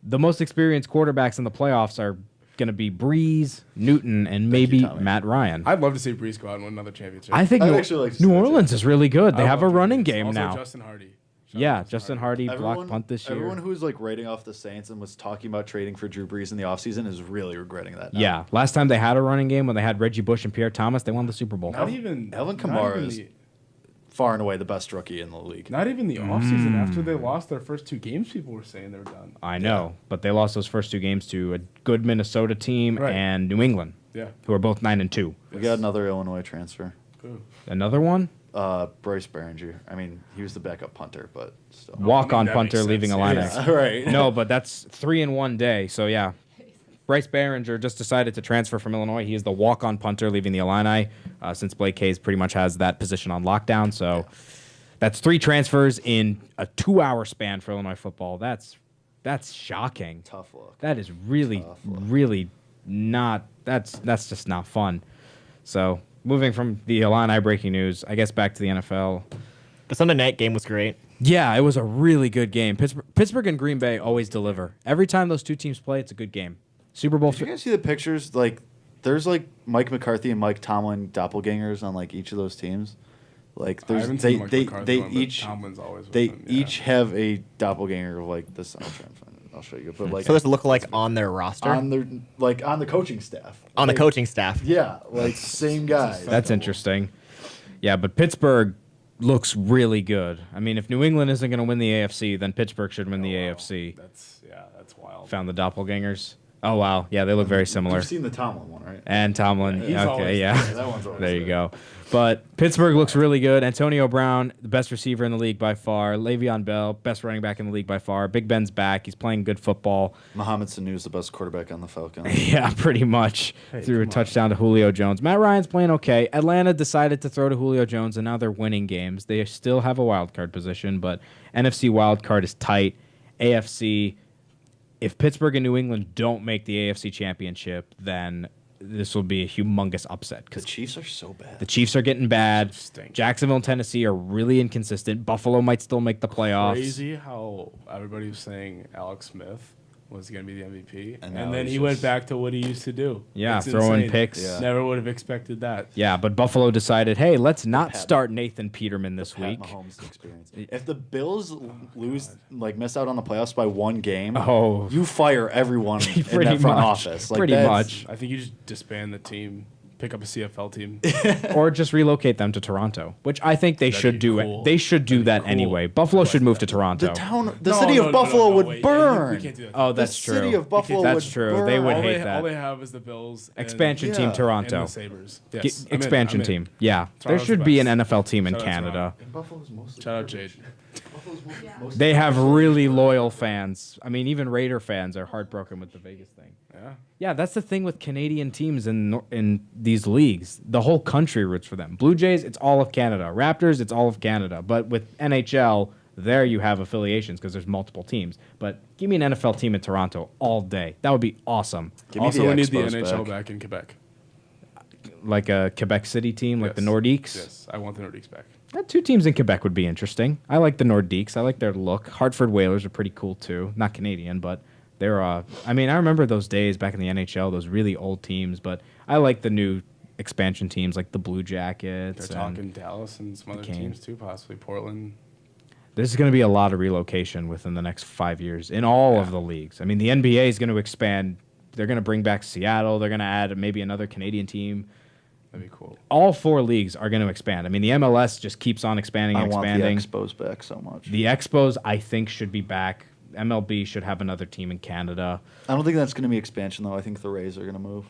the most experienced quarterbacks in the playoffs are going to be Breeze, Newton, and maybe Tommy. Matt Ryan. I'd love to see Brees go out and win another championship. I think I'd New, actually like to see New that Orleans is really good. They I have a love running Brees. game Also, now. Justin Hardy. Shout out Yeah, Justin Hardy Everyone, blocked punt this year. Everyone who was like writing off the Saints and was talking about trading for Drew Brees in the offseason is really regretting that now. Yeah, last time they had a running game when they had Reggie Bush and Pierre Thomas, they won the Super Bowl. Not even Alvin not Kamara even is the- far and away the best rookie in the league. Not even the offseason. After they lost their first 2 games, people were saying they were done. I know, but they lost those first 2 games to a good Minnesota team Right. and New England, Yeah. who are both 9-2. We got another Illinois transfer. Ooh. Another one, Bryce Behringer. I mean, he was the backup punter, but still. walk-on that punter makes leaving sense. Illini. Yeah, right. No, but that's 3 in one day. So yeah, Bryce Behringer just decided to transfer from Illinois. He is the walk-on punter leaving the Illini since Blake Hayes pretty much has that position on lockdown. So that's 3 transfers in a 2-hour span for Illinois football. That's shocking. Tough luck. That is really, really not. That's just not fun. So moving from the Illini breaking news, I guess back to the NFL. The Sunday night game was great. Yeah, it was a really good game. Pittsburgh and Green Bay always deliver. Every time those 2 teams play, it's a good game. Super Bowl. Did you guys see the pictures? Like, there's like Mike McCarthy and Mike Tomlin doppelgangers on like each of those teams. Like, I there's haven't they seen Mike they McCarthy they one, but each Tomlin's always with they them, yeah. each have a doppelganger of like this. I'll try and find it. I'll show you. But like So there's a lookalike on their roster, on their like on the coaching staff. on the Like, coaching staff. Yeah, like same guys. That's interesting. Yeah, but Pittsburgh looks really good. I mean, if New England isn't going to win the AFC, then Pittsburgh should win the AFC. That's wild. Found the doppelgangers. Oh wow, yeah, they look very similar. You've seen the Tomlin one, right? And Tomlin. He's Okay, always yeah. there. That one's always There you there. go. But Pittsburgh looks really good. Antonio Brown, the best receiver in the league by far. Le'Veon Bell, best running back in the league by far. Big Ben's back. He's playing good football. Mohamed Sanu's the best quarterback on the Falcons. Yeah, pretty much. Threw a touchdown to Julio Jones. Matt Ryan's playing okay. Atlanta decided to throw to Julio Jones, and now they're winning games. They still have a wild card position, but NFC wild card is tight. AFC, if Pittsburgh and New England don't make the AFC championship, then this will be a humongous upset The because Chiefs are so bad. the Chiefs are getting bad. Stink. Jacksonville and Tennessee are really inconsistent. Buffalo might still make the playoffs. Crazy how everybody was saying Alex Smith was going to be the MVP, And now and then he's he went just- back to what he used to do. Yeah, It's throwing insane. picks. Yeah. Never would have expected that. Yeah, but Buffalo decided, hey, let's not Pat- start Nathan Peterman this Pat week. Mahomes experience. If the Bills lose, like miss out on the playoffs by 1 game, Oh. you fire everyone in Pretty that front much. office. Like, Pretty that's- much. I think you just disband the team, pick up a CFL team. Or just relocate them to Toronto, which I think they That'd should be do. cool. They should do That'd be that cool. anyway. Buffalo should move to The Toronto. town, the No, city no, of no, Buffalo no, would wait. burn. You can't do that. Oh, The that's true. city of Buffalo That's would true. They burn. would all hate they, that. all they have is the Bills. and- Expansion team Yeah. and Toronto. the Sabres. Ge- Yes, I'm in, expansion I'm in. team. Yeah, there Toronto's should the be an best. NFL team in Shout out Canada. Toronto. And Buffalo's mostly Shout out garbage. Jade. They have really loyal fans. I mean, even Raider fans are heartbroken with the Vegas thing. Yeah. Yeah, that's the thing with Canadian teams in these leagues. The whole country roots for them. Blue Jays, it's all of Canada. Raptors, it's all of Canada. But with NHL, there you have affiliations because there's multiple teams. But give me an NFL team in Toronto all day. That would be awesome. Give me Also, the we need the Expos NHL back. back in Quebec. Like a Quebec City team, like the Yes. Nordiques. Yes, I want the Nordiques back. 2 teams in Quebec would be interesting. I like the Nordiques. I like their look. Hartford Whalers are pretty cool too. Not Canadian, but they're. I mean, I remember those days back in the NHL. Those really old teams, but I like the new expansion teams, like the Blue Jackets. They're and talking Dallas and some other Kane. teams too, possibly Portland. There's going to be a lot of relocation within the next 5 years in all of the leagues. I mean, the NBA is going to expand. They're going to bring back Seattle. They're going to add maybe another Canadian team. That'd be cool. All 4 leagues are going to expand. I mean, the MLS just keeps on expanding I and want the expanding. Expos back so much. The Expos, I think, should be back. MLB should have another team in Canada. I don't think that's going to be expansion though. I think the Rays are going to move.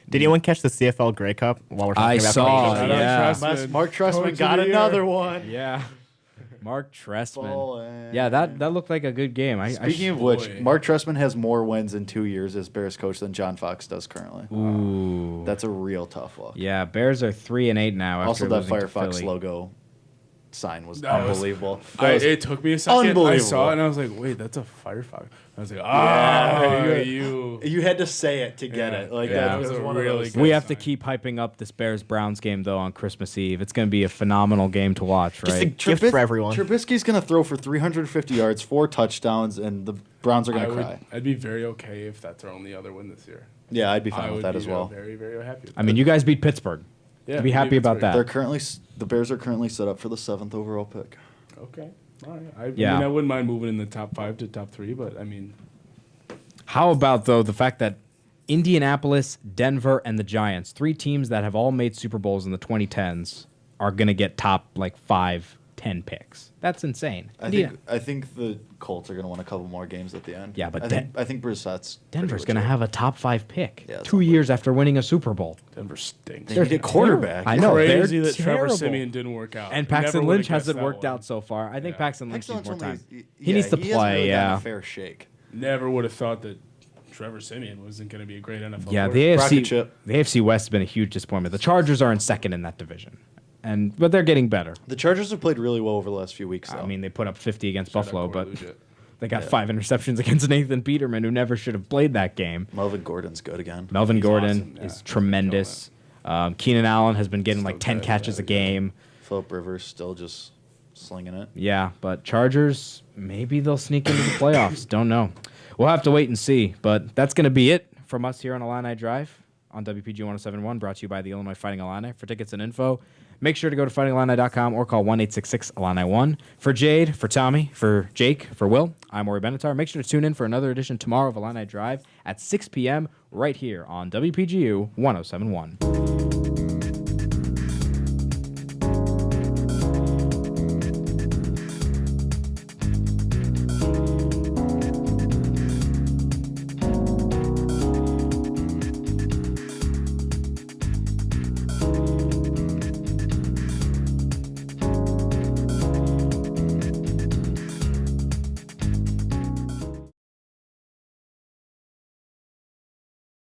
Did anyone catch the CFL Grey Cup while we're talking I about saw, Canadian? yeah. Mark Coach Trestman of got the year. another one. Yeah. Mark Trestman. Boy. Yeah, that looked like a good game. Speaking of which, Mark Trestman has more wins in 2 years as Bears coach than John Fox does currently. Ooh. That's a real tough look. Yeah, Bears are 3-8 now. After Also, that losing to Firefox Philly. logo sign was That was- unbelievable. That was It took me a second. I unbelievable. saw it and I was like, wait, that's a Firefox. I was like, You had to say it to get it. Like Yeah. that was That was a one really of those. good We have to sign. keep hyping up this Bears-Browns game, though, on Christmas Eve. It's going to be a phenomenal game to watch, Just a right? gift for everyone. Trubisky's going to throw for 350 yards, 4 touchdowns, and the Browns are going to cry. I'd be very okay if that's our only other win this year. Yeah, I'd be I fine with would that be as well. Very, very happy. I mean, you guys beat Pittsburgh. Yeah, Be we happy beat about Pittsburgh. that. They're currently the Bears are currently set up for the 7th overall pick. Okay. All right. I Yeah. mean, I wouldn't mind moving in the top 5 to top 3, but I mean, How about, though, the fact that Indianapolis, Denver, and the Giants, 3 teams that have all made Super Bowls in the 2010s, are going to get top, 5, 10 picks? That's insane. I think the Colts are going to win a couple more games at the end. Yeah, but I think Brissett's Denver's pretty going to legit. have a top 5 pick Yeah, it's 2 years after winning a Super Bowl. Denver stinks. They need a quarterback. I know. Crazy they're that Trevor terrible. Simeon didn't work out. And Never Paxton would've Lynch guessed hasn't that worked one. out so far. I think Yeah. Paxton Lynch needs more Excellence time. only- He needs to he hasn't play, really gotten yeah. a fair shake. Never would have thought that Trevor Simeon wasn't going to be a great NFL Yeah, quarterback. Rocket ship. the AFC West has been a huge disappointment. The Chargers are in second in that division, but they're getting better. The Chargers have played really well over the last few weeks, though. I mean, they put up 50 against Shout out Buffalo, Corey but Lugia. they got 5 interceptions against Nathan Peterman, who never should have played that game. Melvin Gordon's good again. Melvin He's Gordon awesome, yeah. is tremendous. Keenan Allen has been getting Still 10 good, catches yeah, a game. Philip Rivers still just slinging it. Yeah, but Chargers, maybe they'll sneak into the playoffs. Don't know. We'll have to wait and see. But that's going to be it from us here on Illini Drive on WPG 1071, brought to you by the Illinois Fighting Illini. For tickets and info, make sure to go to fightingillini.com or call 1-866-Illini-1. For Jade, for Tommy, for Jake, for Will, I'm Ori Benatar. Make sure to tune in for another edition tomorrow of Illini Drive at 6 p.m. right here on WPGU 1071.